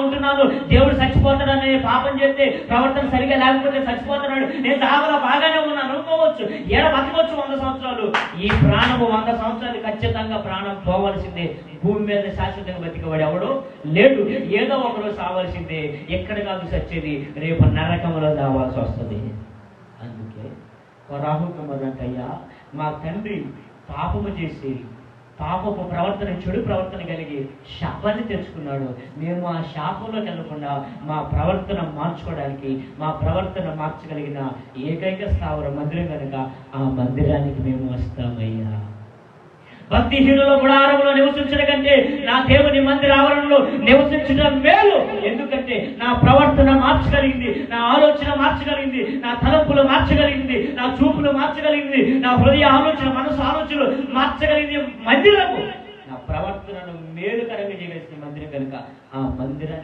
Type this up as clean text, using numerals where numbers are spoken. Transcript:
ఉంటున్నాను, దేవుడు చచ్చిపోతాడని పాపం చేస్తే ప్రవర్తన సరిగా లేకపోతే చచ్చిపోతున్నాడు, నేను చాలా బాగానే ఉన్నాను అనుకోవచ్చు, బతకవచ్చు 100 సంవత్సరాలు. ఈ ప్రాణము 100 సంవత్సరాలు ఖచ్చితంగా ప్రాణం పోవలసిందే. భూమి మీద శాశ్వతంగా బతికవాడు ఎవడు లేడు. ఏదో ఒకరోజు సావాల్సిందే. ఎక్కడ కాదు సచ్చేది, రేపు నరకంలో రావాల్సి వస్తుంది. అందుకే రాహుకమ్మదంటయ్యా, మా తండ్రి పాపము చేసి పాపపు ప్రవర్తన, చెడు ప్రవర్తన కలిగి శాపాన్ని తెచ్చుకున్నాడు. మేము ఆ శాపంలోకి వెళ్ళకుండా మా ప్రవర్తన మార్చుకోవడానికి, మా ప్రవర్తన మార్చగలిగిన ఏకైక స్థావర మందిరం కనుక ఆ మందిరానికి మేము వస్తామయ్యా. భక్తిహీనుల గుడారంలో నివసించడం కంటే నా దేవుని మందిర ఆవరణలో నివసించడం మేలు. ఎందుకంటే నా ప్రవర్తన మార్చగలిగింది, నా ఆలోచన మార్చగలిగింది, నా తలంపులు మార్చగలిగింది, నా చూపులు మార్చగలిగింది, నా హృదయ ఆలోచన, మనసు ఆలోచనలు మార్చగలిగింది మందిరము. నా ప్రవర్తనను మేలుకరంగా చేయవలసిన మందిరం కనుక ఆ మందిరాన్ని